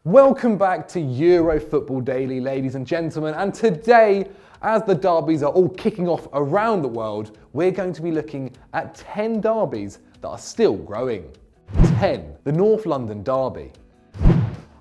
Welcome back to Euro Football Daily, ladies and gentlemen, and today, as the derbies are all kicking off around the world, we're going to be looking at 10 derbies that are still growing. 10. The North London Derby.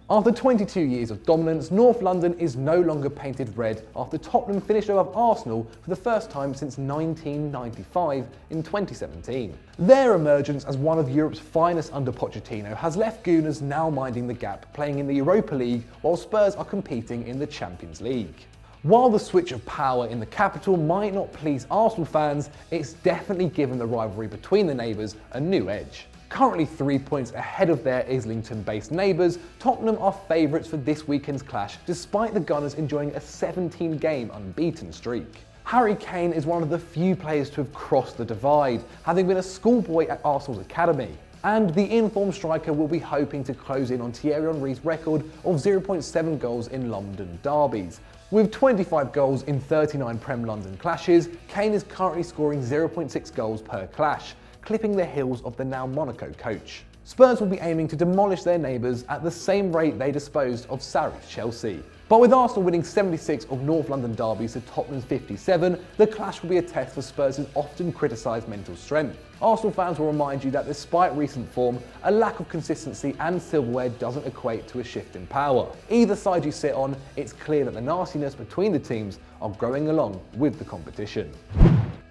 After 22 years of dominance, North London is no longer painted red after Tottenham finished above Arsenal for the first time since 1995 in 2017. Their emergence as one of Europe's finest under Pochettino has left Gooners now minding the gap, playing in the Europa League while Spurs are competing in the Champions League. While the switch of power in the capital might not please Arsenal fans, it's definitely given the rivalry between the neighbours a new edge. Currently 3 points ahead of their Islington-based neighbours, Tottenham are favourites for this weekend's clash despite the Gunners enjoying a 17-game unbeaten streak. Harry Kane is one of the few players to have crossed the divide, having been a schoolboy at Arsenal's academy. And the informed striker will be hoping to close in on Thierry Henry's record of 0.7 goals in London derbies. With 25 goals in 39 Prem London clashes, Kane is currently scoring 0.6 goals per clash, clipping the heels of the now Monaco coach. Spurs will be aiming to demolish their neighbours at the same rate they disposed of Sarri's Chelsea. But with Arsenal winning 76 of North London derbies to Tottenham's 57, the clash will be a test for Spurs' often criticised mental strength. Arsenal fans will remind you that despite recent form, a lack of consistency and silverware doesn't equate to a shift in power. Either side you sit on, it's clear that the nastiness between the teams are growing along with the competition.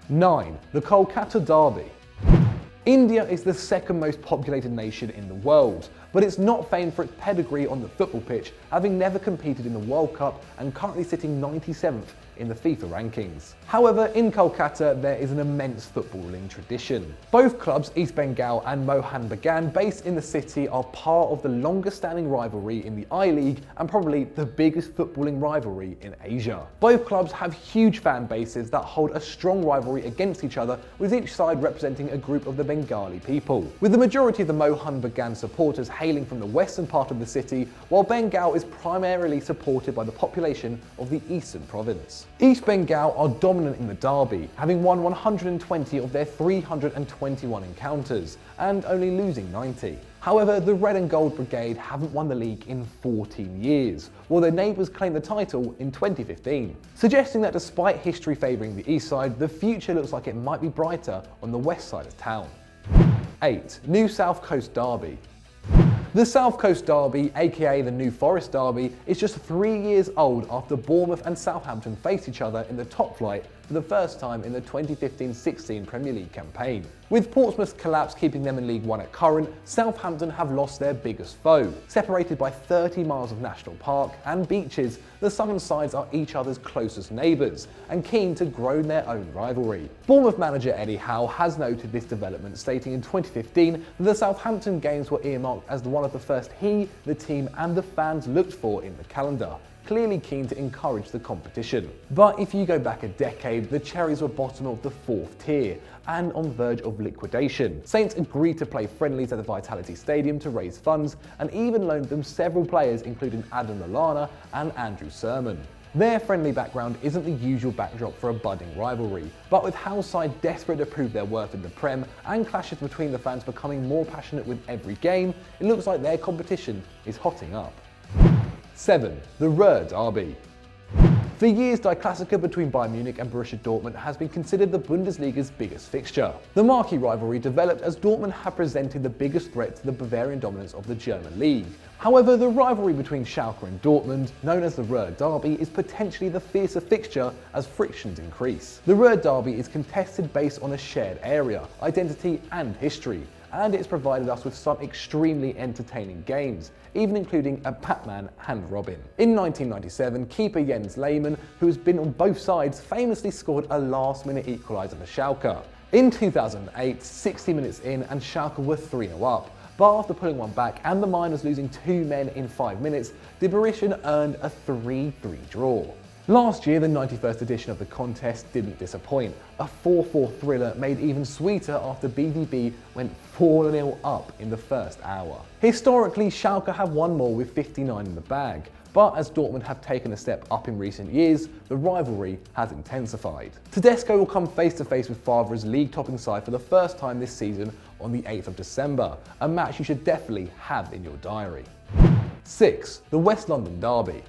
9. The Kolkata Derby. India is the second most populated nation in the world, but it's not famed for its pedigree on the football pitch, having never competed in the World Cup and currently sitting 97th in the FIFA rankings. However, in Kolkata, there is an immense footballing tradition. Both clubs, East Bengal and Mohun Bagan, based in the city, are part of the longest standing rivalry in the I-League and probably the biggest footballing rivalry in Asia. Both clubs have huge fan bases that hold a strong rivalry against each other, with each side representing a group of the Bengali people. With the majority of the Mohun Bagan supporters hailing from the western part of the city, while Bengal is primarily supported by the population of the eastern province. East Bengal are dominant in the derby, having won 120 of their 321 encounters, and only losing 90. However, the Red and Gold Brigade haven't won the league in 14 years, while their neighbours claimed the title in 2015, suggesting that despite history favouring the east side, the future looks like it might be brighter on the west side of town. 8. New South Coast Derby. The South Coast Derby, aka the New Forest Derby, is just 3 years old after Bournemouth and Southampton faced each other in the top flight for the first time in the 2015-16 Premier League campaign. With Portsmouth's collapse keeping them in League One at current, Southampton have lost their biggest foe. Separated by 30 miles of national park and beaches, the southern sides are each other's closest neighbours and keen to grow their own rivalry. Bournemouth manager Eddie Howe has noted this development, stating in 2015 that the Southampton games were earmarked as one of the first he, the team and the fans looked for in the calendar, clearly keen to encourage the competition. But if you go back a decade, the Cherries were bottom of the 4th tier and on verge of liquidation. Saints agreed to play friendlies at the Vitality Stadium to raise funds and even loaned them several players including Adam Lallana and Andrew Sermon. Their friendly background isn't the usual backdrop for a budding rivalry, but with Howe's side desperate to prove their worth in the Prem and clashes between the fans becoming more passionate with every game, it looks like their competition is hotting up. 7. The Ruhr Derby. For years, Die Klassiker between Bayern Munich and Borussia Dortmund has been considered the Bundesliga's biggest fixture. The marquee rivalry developed as Dortmund have presented the biggest threat to the Bavarian dominance of the German league. However, the rivalry between Schalke and Dortmund, known as the Ruhr Derby, is potentially the fiercer fixture as frictions increase. The Ruhr Derby is contested based on a shared area, identity and history, and it's provided us with some extremely entertaining games, even including a Batman hand robin. In 1997, keeper Jens Lehmann, who has been on both sides, famously scored a last-minute equaliser for Schalke. In 2008, 60 minutes in and Schalke were 3-0 up, but after pulling one back and the Miners losing 2 men in 5 minutes, the Borussia earned a 3-3 draw. Last year, the 91st edition of the contest didn't disappoint. A 4-4 thriller made even sweeter after BVB went 4-0 up in the first hour. Historically, Schalke have won more with 59 in the bag, but as Dortmund have taken a step up in recent years, the rivalry has intensified. Tedesco will come face to face with Favre's league-topping side for the first time this season on the 8th of December, a match you should definitely have in your diary. 6. The West London Derby.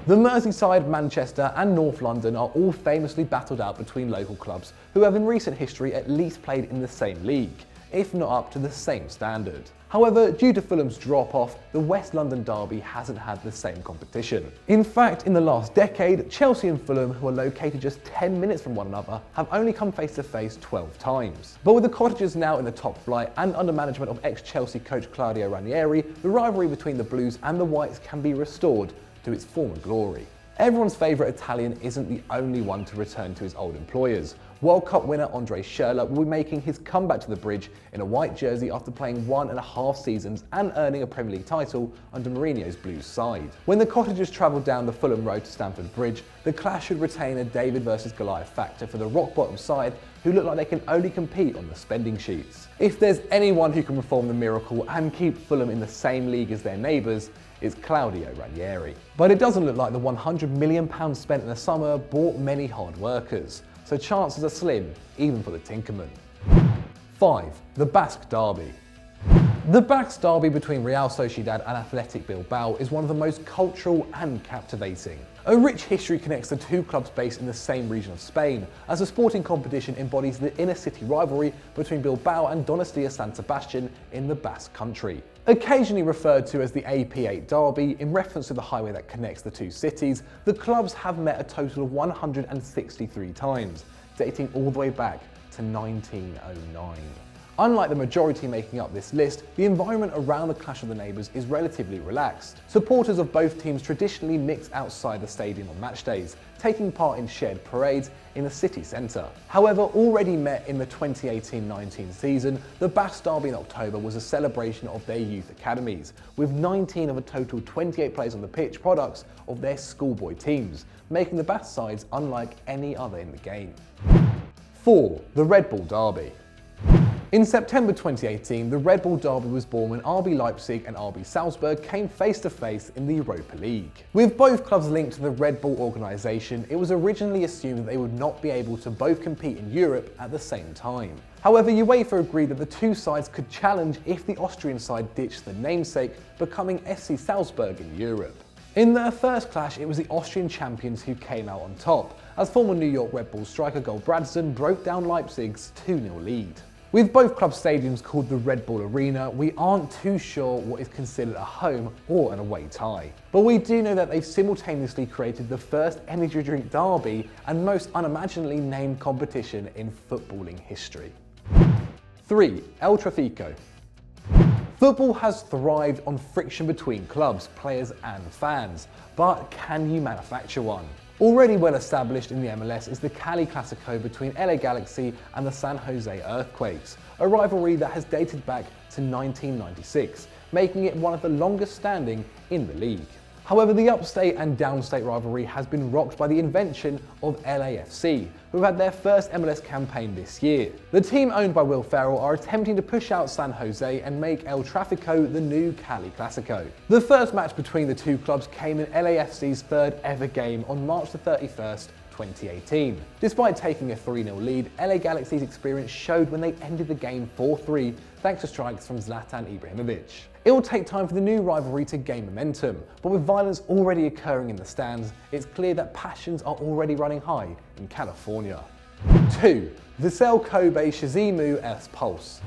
The Merseyside, Manchester and North London are all famously battled out between local clubs who have in recent history at least played in the same league, if not up to the same standard. However, due to Fulham's drop-off, the West London Derby hasn't had the same competition. In fact, in the last decade, Chelsea and Fulham, who are located just 10 minutes from one another, have only come face-to-face 12 times. But with the Cottagers now in the top flight and under management of ex-Chelsea coach Claudio Ranieri, the rivalry between the Blues and the Whites can be restored to its former glory. Everyone's favourite Italian isn't the only one to return to his old employers. World Cup winner Andre Schürrle will be making his comeback to the Bridge in a white jersey after playing 1.5 seasons and earning a Premier League title under Mourinho's Blues side. When the Cottagers travel down the Fulham Road to Stamford Bridge, the clash should retain a David versus Goliath factor for the rock-bottom side, who look like they can only compete on the spending sheets. If there's anyone who can perform the miracle and keep Fulham in the same league as their neighbours, it's Claudio Ranieri. But it doesn't look like the £100 million spent in the summer bought many hard workers, so chances are slim, even for the Tinkerman. 5. The Basque Derby. The Basque Derby between Real Sociedad and Athletic Bilbao is one of the most cultural and captivating. A rich history connects the two clubs based in the same region of Spain, as the sporting competition embodies the inner city rivalry between Bilbao and Donostia San Sebastian in the Basque country. Occasionally referred to as the AP8 Derby, in reference to the highway that connects the two cities, the clubs have met a total of 163 times, dating all the way back to 1909. Unlike the majority making up this list, the environment around the Clash of the Neighbours is relatively relaxed. Supporters of both teams traditionally mix outside the stadium on match days, taking part in shared parades in the city centre. However, already met in the 2018-19 season, the Basque Derby in October was a celebration of their youth academies, with 19 of a total 28 players on the pitch products of their schoolboy teams, making the Basque sides unlike any other in the game. 4. The Red Bull Derby. In September 2018, the Red Bull Derby was born when RB Leipzig and RB Salzburg came face-to-face in the Europa League. With both clubs linked to the Red Bull organisation, it was originally assumed that they would not be able to both compete in Europe at the same time. However, UEFA agreed that the two sides could challenge if the Austrian side ditched the namesake, becoming SC Salzburg in Europe. In their first clash, it was the Austrian champions who came out on top, as former New York Red Bull striker Goldbrandsson broke down Leipzig's 2-0 lead. With both club stadiums called the Red Bull Arena, we aren't too sure what is considered a home or an away tie. But we do know that they've simultaneously created the first energy drink derby and most unimaginably named competition in footballing history. 3. El Tráfico. Football has thrived on friction between clubs, players and fans, but can you manufacture one? Already well established in the MLS is the Cali Clasico between LA Galaxy and the San Jose Earthquakes, a rivalry that has dated back to 1996, making it one of the longest standing in the league. However, the upstate and downstate rivalry has been rocked by the invention of LAFC, who had their first MLS campaign this year. The team owned by Will Ferrell are attempting to push out San Jose and make El Tráfico the new Cali Clasico. The first match between the two clubs came in LAFC's third ever game on March the 31st, 2018. Despite taking a 3-0 lead, LA Galaxy's experience showed when they ended the game 4-3 thanks to strikes from Zlatan Ibrahimovic. It will take time for the new rivalry to gain momentum, but with violence already occurring in the stands, it's clear that passions are already running high in California. 2. Vissel Kobe Shimizu S Pulse.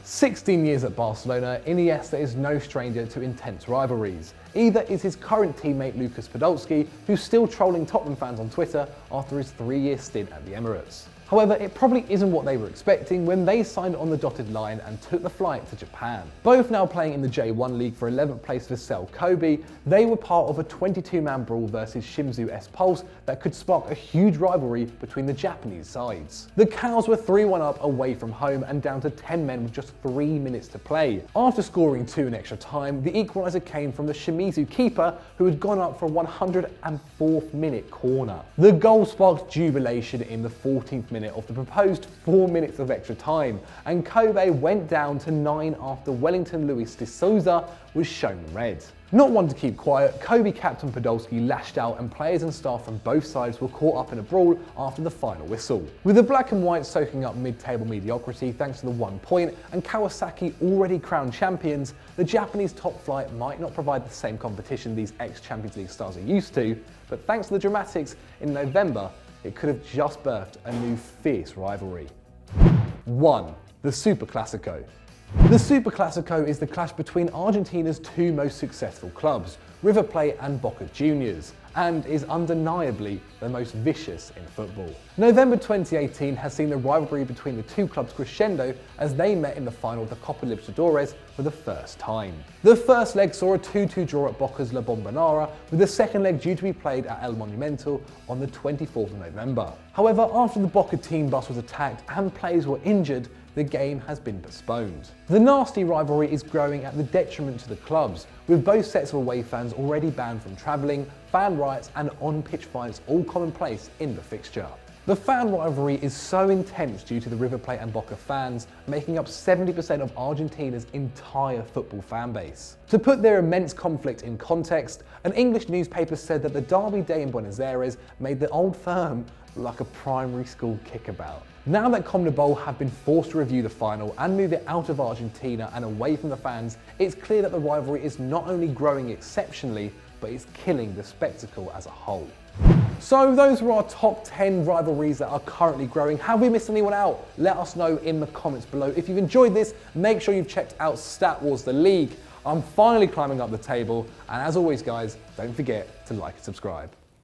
16 years at Barcelona, Iniesta is no stranger to intense rivalries. Either is his current teammate Lucas Podolski, who's still trolling Tottenham fans on Twitter after his 3-year stint at the Emirates. However, it probably isn't what they were expecting when they signed on the dotted line and took the flight to Japan. Both now playing in the J1 League for 11th place Vissel Kobe, they were part of a 22-man brawl versus Shimizu S Pulse that could spark a huge rivalry between the Japanese sides. The Cows were 3-1 up away from home and down to 10 men with just 3 minutes to play. After scoring 2 in extra time, the equaliser came from the Shimizu keeper, who had gone up for a 104th minute corner. The goal sparked jubilation in the 14th minute minute of the proposed 4 minutes of extra time, and Kobe went down to 9 after Wellington Luis de Souza was shown red. Not one to keep quiet, Kobe captain Podolski lashed out and players and staff from both sides were caught up in a brawl after the final whistle. With the black and white soaking up mid-table mediocrity thanks to the 1 point and Kawasaki already crowned champions, the Japanese top flight might not provide the same competition these ex-Champions League stars are used to, but thanks to the dramatics in November, it could have just birthed a new fierce rivalry. 1. The Superclásico. The Superclásico is the clash between Argentina's 2 most successful clubs, River Plate and Boca Juniors, and is undeniably the most vicious in football. November 2018 has seen the rivalry between the 2 clubs crescendo as they met in the final of the Copa Libertadores for the first time. The first leg saw a 2-2 draw at Boca's La Bombonera, with the second leg due to be played at El Monumental on the 24th of November. However, after the Boca team bus was attacked and players were injured, the game has been postponed. The nasty rivalry is growing at the detriment to the clubs, with both sets of away fans already banned from travelling, fan riots and on-pitch fights all commonplace in the fixture. The fan rivalry is so intense due to the River Plate and Boca fans making up 70% of Argentina's entire football fan base. To put their immense conflict in context, an English newspaper said that the Derby day in Buenos Aires made the old firm like a primary school kickabout. Now that CONMEBOL have been forced to review the final and move it out of Argentina and away from the fans, it's clear that the rivalry is not only growing exceptionally, but it's killing the spectacle as a whole. So those were our top 10 rivalries that are currently growing. Have we missed anyone out? Let us know in the comments below. If you've enjoyed this, make sure you've checked out Stat Wars The League. I'm finally climbing up the table, and as always guys, don't forget to like and subscribe.